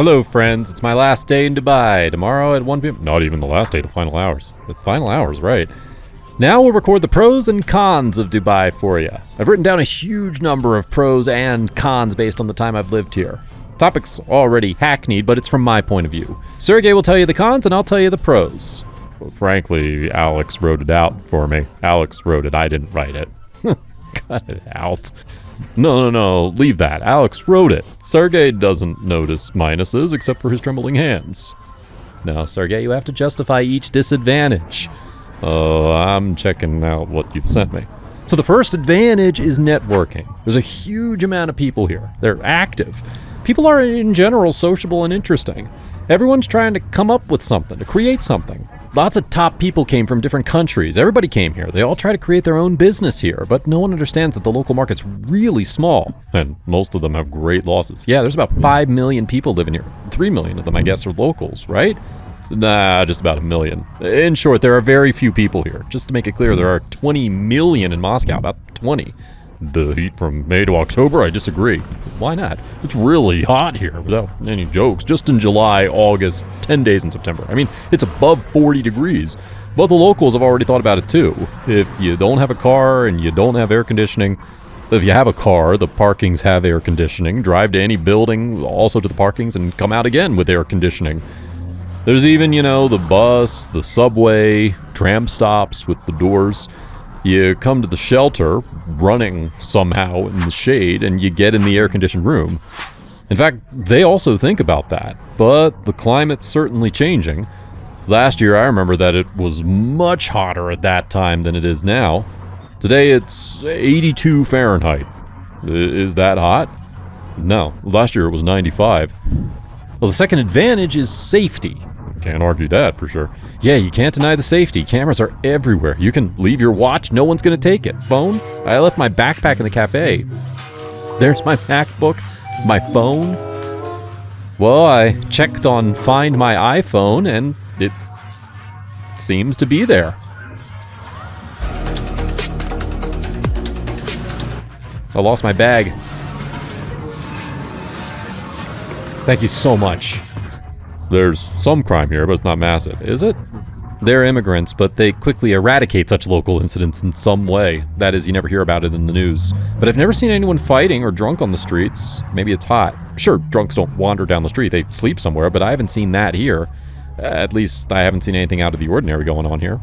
Hello, friends. It's my last day in Dubai. Tomorrow at 1 p.m. Not even the last day, the final hours. The final hours, right. Now we'll record the pros and cons of Dubai for you. I've written down a huge number of pros and cons based on the time I've lived here. Topic's already hackneyed, but it's from my point of view. Sergey will tell you the cons, and I'll tell you the pros. Well, frankly, Alex wrote it out for me. Alex wrote it. I didn't write it. Cut it out. No, leave that. Alex wrote it. Sergey doesn't notice minuses except for his trembling hands. Now, Sergey, you have to justify each disadvantage. Oh, I'm checking out what you've sent me. So the first advantage is networking. There's a huge amount of people here. They're active. People are in general sociable and interesting. Everyone's trying to come up with something, to create something. Lots of top people came from different countries. Everybody came here. They all try to create their own business here, but no one understands that the local market's really small, and most of them have great losses. Yeah, there's about 5 million people living here. 3 million of them, I guess, are locals, right? Nah, just about 1 million. In short, there are very few people here. Just to make it clear, there are 20 million in Moscow, about 20. The heat from May to October, I disagree. Why not? It's really hot here, without any jokes. Just in July, August, 10 days in September. I mean, it's above 40 degrees. But the locals have already thought about it too. If you don't have a car and you don't have air conditioning, if you have a car, the parkings have air conditioning. Drive to any building, also to the parkings, and come out again with air conditioning. There's even, the bus, the subway, tram stops with the doors. You come to the shelter, running somehow in the shade, and you get in the air-conditioned room. In fact, they also think about that, but the climate's certainly changing. Last year, I remember that it was much hotter at that time than it is now. Today, it's 82 Fahrenheit. Is that hot? No. Last year, it was 95. Well, the second advantage is safety. Can't argue that for sure. Yeah, you can't deny the safety. Cameras are everywhere. You can leave your watch, no one's gonna take it. Phone? I left my backpack in the cafe. There's my MacBook, my phone. Well, I checked on Find My iPhone and it seems to be there. I lost my bag. Thank you so much. There's some crime here, but it's not massive, is it? They're immigrants, but they quickly eradicate such local incidents in some way. That is, you never hear about it in the news. But I've never seen anyone fighting or drunk on the streets. Maybe it's hot. Sure, drunks don't wander down the street, they sleep somewhere, but I haven't seen that here. At least I haven't seen anything out of the ordinary going on here.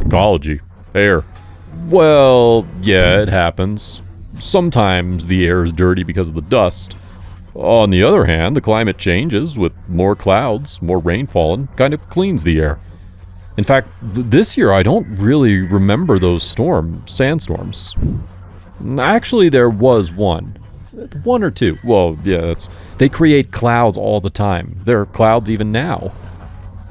Ecology. Air. Well, yeah, it happens. Sometimes the air is dirty because of the dust. On the other hand, the climate changes with more clouds, more rainfall, and kind of cleans the air. In fact, this year I don't really remember those sandstorms. Actually, there was one. One or two. Well, yeah, they create clouds all the time. There are clouds even now.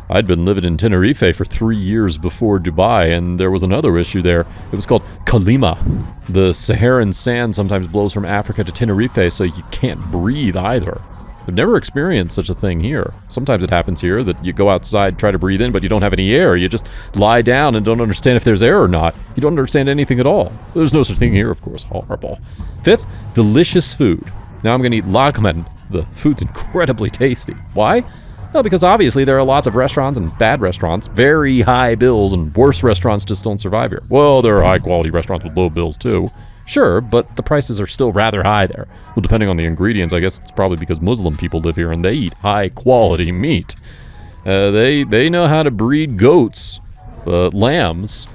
I'd been living in Tenerife for 3 years before Dubai, and there was another issue there. It was called Kalima. The Saharan sand sometimes blows from Africa to Tenerife, so you can't breathe either. I've never experienced such a thing here. Sometimes it happens here that you go outside, try to breathe in, but you don't have any air. You just lie down and don't understand if there's air or not. You don't understand anything at all. There's no such thing here, of course. Horrible. Fifth, delicious food. Now I'm going to eat lagman. The food's incredibly tasty. Why? Well, because obviously there are lots of restaurants and bad restaurants, very high bills, and worse restaurants just don't survive here. Well, there are high-quality restaurants with low bills, too. Sure, but the prices are still rather high there. Well, depending on the ingredients, I guess it's probably because Muslim people live here and they eat high-quality meat. They know how to breed goats, lambs.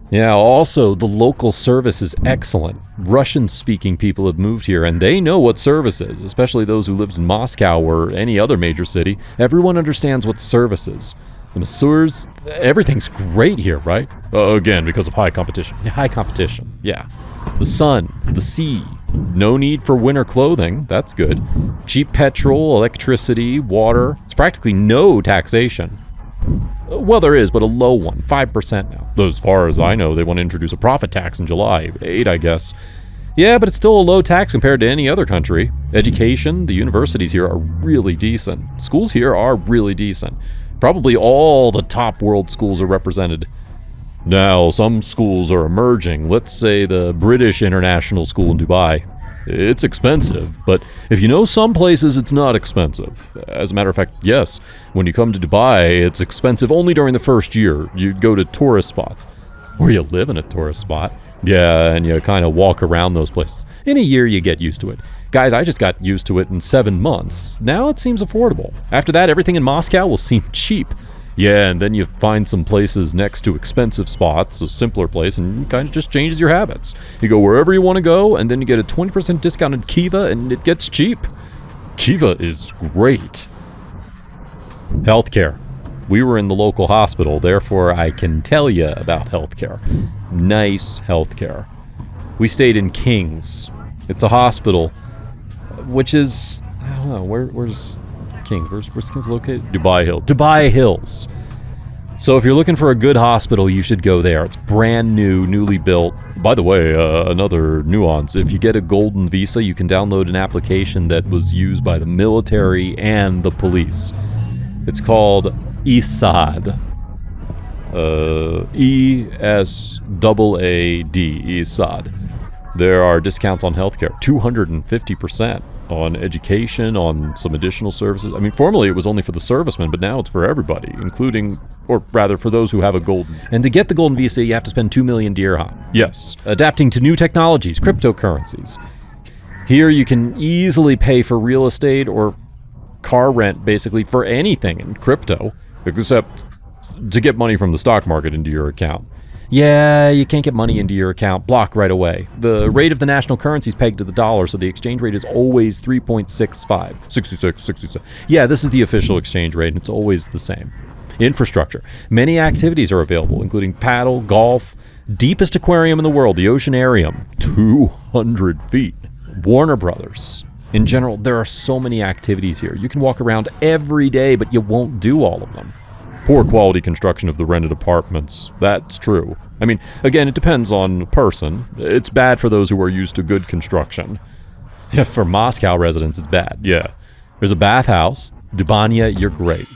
Yeah, also, the local service is excellent. Russian-speaking people have moved here, and they know what service is, especially those who lived in Moscow or any other major city. Everyone understands what service is. The masseurs, everything's great here, right? Again, because of high competition. Yeah, high competition, yeah. The sun, the sea, no need for winter clothing, that's good. Cheap petrol, electricity, water. It's practically no taxation. Well, there is, but a low one, 5% now. As far as I know, they want to introduce a profit tax in July, 8, I guess. Yeah, but it's still a low tax compared to any other country. Education, the universities here are really decent. Schools here are really decent. Probably all the top world schools are represented. Now, some schools are emerging. Let's say the British International School in Dubai. It's expensive, but if you know some places, it's not expensive. As a matter of fact, yes, when you come to Dubai, it's expensive only during the first year. You go to tourist spots, or you live in a tourist spot. Yeah, and you kind of walk around those places. In a year, you get used to it. Guys, I just got used to it in 7 months. Now it seems affordable. After that, everything in Moscow will seem cheap. Yeah, and then you find some places next to expensive spots, a simpler place, and it kind of just changes your habits. You go wherever you want to go, and then you get a 20% discounted Kiva, and it gets cheap. Kiva is great. Healthcare. We were in the local hospital, therefore I can tell you about healthcare. Nice healthcare. We stayed in King's. It's a hospital, which is, I don't know, where's King's? Where's King's located? Dubai Hills. So if you're looking for a good hospital, you should go there. It's brand new, newly built. By the way, another nuance, if you get a golden visa, you can download an application that was used by the military and the police. It's called ESAD. ESAAD, ESAD. There are discounts on healthcare, 250% on education, on some additional services. I mean, formerly it was only for the servicemen, but now it's for everybody, including, or rather for those who have a golden. And to get the golden visa, you have to spend 2 million dirham. Yes, adapting to new technologies, cryptocurrencies. Here you can easily pay for real estate or car rent, basically for anything in crypto, except to get money from the stock market into your account. Yeah, you can't get money into your account. Block right away. The rate of the national currency is pegged to the dollar, so the exchange rate is always 3.65. 66. Yeah, this is the official exchange rate, and it's always the same. Infrastructure. Many activities are available, including paddle, golf, deepest aquarium in the world, the Oceanarium, 200 feet. Warner Brothers. In general, there are so many activities here. You can walk around every day, but you won't do all of them. Poor quality construction of the rented apartments. That's true. I mean, again, it depends on the person. It's bad for those who are used to good construction. For Moscow residents, it's bad, yeah. There's a bathhouse. Dubanya, you're great.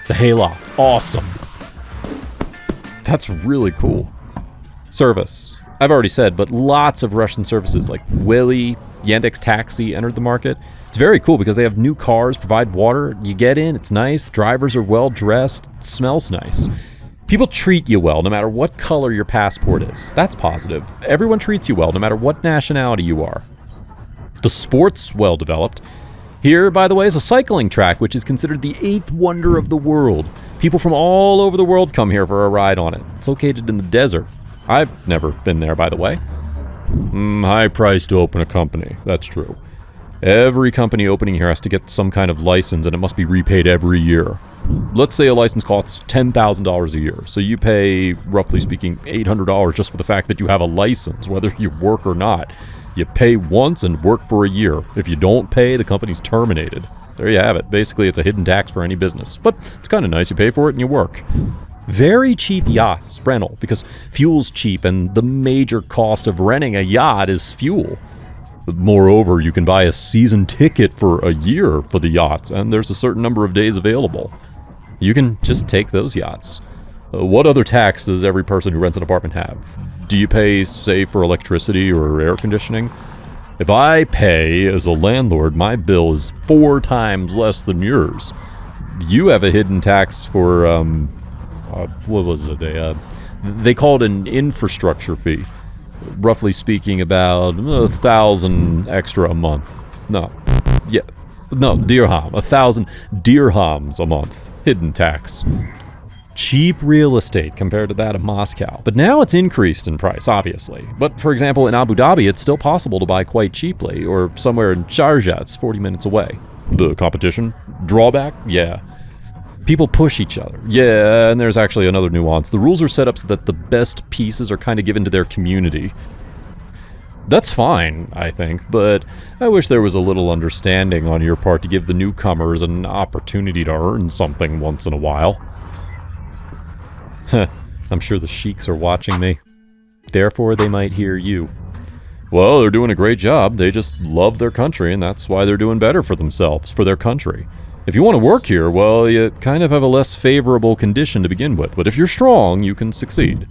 The hayloft, awesome. That's really cool. Service. I've already said, but lots of Russian services like Willy, Yandex Taxi entered the market. It's very cool because they have new cars, provide water. You get in, it's nice. The drivers are well dressed. It smells nice. People treat you well no matter what color your passport is. That's positive. Everyone treats you well no matter what nationality you are. The sport's well developed. Here, by the way, is a cycling track, which is considered the 8th wonder of the world. People from all over the world come here for a ride on it. It's located in the desert. I've never been there, by the way. High price to open a company. That's true. Every company opening here has to get some kind of license, and it must be repaid every year. Let's say a license costs $10,000 a year. So you pay, roughly speaking, $800 just for the fact that you have a license, whether you work or not. You pay once and work for a year. If you don't pay, the company's terminated. There you have it. Basically, it's a hidden tax for any business. But it's kind of nice. You pay for it and you work. Very cheap yachts, rental, because fuel's cheap and the major cost of renting a yacht is fuel. Moreover, you can buy a season ticket for a year for the yachts, and there's a certain number of days available. You can just take those yachts. What other tax does every person who rents an apartment have? Do you pay, say, for electricity or air conditioning? If I pay as a landlord, my bill is 4 times less than yours. You have a hidden tax for, what was it? They call it an infrastructure fee. Roughly speaking, about 1,000 extra a month. Dirham. 1,000 dirhams a month. Hidden tax. Cheap real estate compared to that of Moscow. But now it's increased in price, obviously. But for example, in Abu Dhabi, it's still possible to buy quite cheaply, or somewhere in Sharjah, it's 40 minutes away. The competition? Drawback? Yeah. People push each other. Yeah, and there's actually another nuance. The rules are set up so that the best pieces are kind of given to their community. That's fine, I think, but I wish there was a little understanding on your part to give the newcomers an opportunity to earn something once in a while. I'm sure the sheiks are watching me. Therefore, they might hear you. Well, they're doing a great job. They just love their country, and that's why they're doing better for themselves, for their country. If you want to work here, well, you kind of have a less favorable condition to begin with, but if you're strong, you can succeed.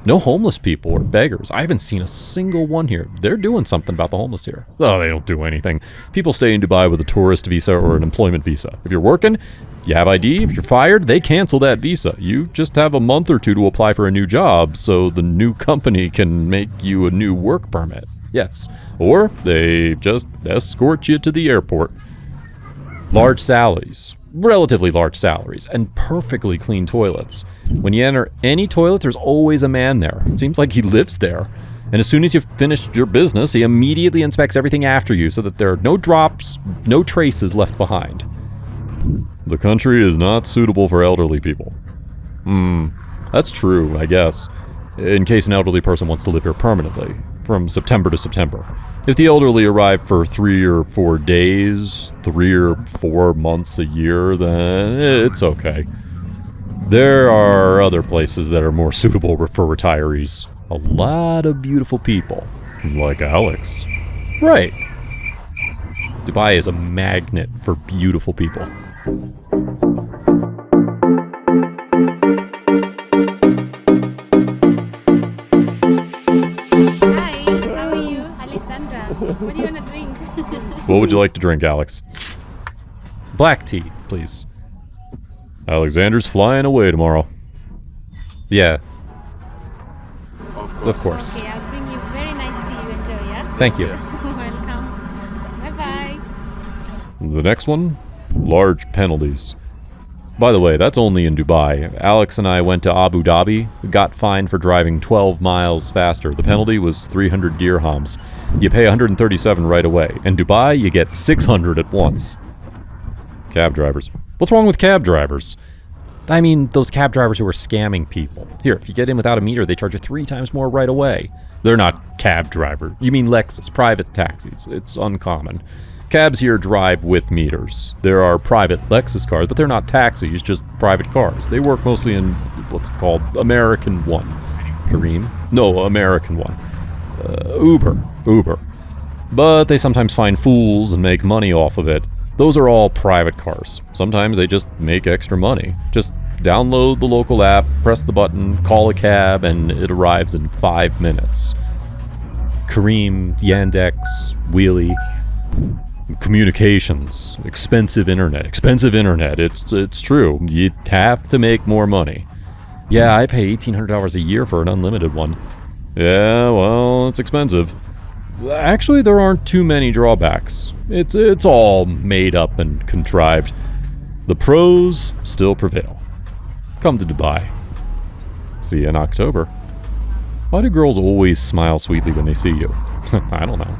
No homeless people or beggars. I haven't seen a single one here. They're doing something about the homeless here. Oh, they don't do anything. People stay in Dubai with a tourist visa or an employment visa. If you're working, you have ID. If you're fired, they cancel that visa. You just have a month or two to apply for a new job so the new company can make you a new work permit. Yes. Or they just escort you to the airport. Large salaries, relatively large salaries, and perfectly clean toilets. When you enter any toilet, there's always a man there. It seems like he lives there. And as soon as you've finished your business, he immediately inspects everything after you so that there are no drops, no traces left behind. The country is not suitable for elderly people. That's true, I guess. In case an elderly person wants to live here permanently, from September to September. If the elderly arrive for 3 or 4 days, 3 or 4 months a year, then it's okay. There are other places that are more suitable for retirees. A lot of beautiful people. Like Alex. Right. Dubai is a magnet for beautiful people. What do you want to drink? What would you like to drink, Alex? Black tea, please. Alexander's flying away tomorrow. Yeah. Of course. Okay, I'll bring you very nice tea. You enjoy, yeah? Thank you. Welcome. Bye-bye. The next one? Large penalties. By the way, that's only in Dubai. Alex and I went to Abu Dhabi, got fined for driving 12 miles faster. The penalty was 300 dirhams. You pay 137 right away. In Dubai, you get 600 at once. Cab drivers. What's wrong with cab drivers? I mean, those cab drivers who are scamming people. Here, if you get in without a meter, they charge you 3 times more right away. They're not cab drivers. You mean Lexus, private taxis. It's uncommon. Cabs here drive with meters. There are private Lexus cars, but they're not taxis, just private cars. They work mostly in what's called American One. Kareem? No, American One. Uber. But they sometimes find fools and make money off of it. Those are all private cars. Sometimes they just make extra money. Just download the local app, press the button, call a cab, and it arrives in 5 minutes. Kareem, Yandex, Wheelie. Communications, expensive internet. It's true. You have to make more money. Yeah, I pay $1,800 a year for an unlimited one. Yeah, well, it's expensive. Actually, there aren't too many drawbacks. It's all made up and contrived. The pros still prevail. Come to Dubai. See you in October. Why do girls always smile sweetly when they see you? I don't know.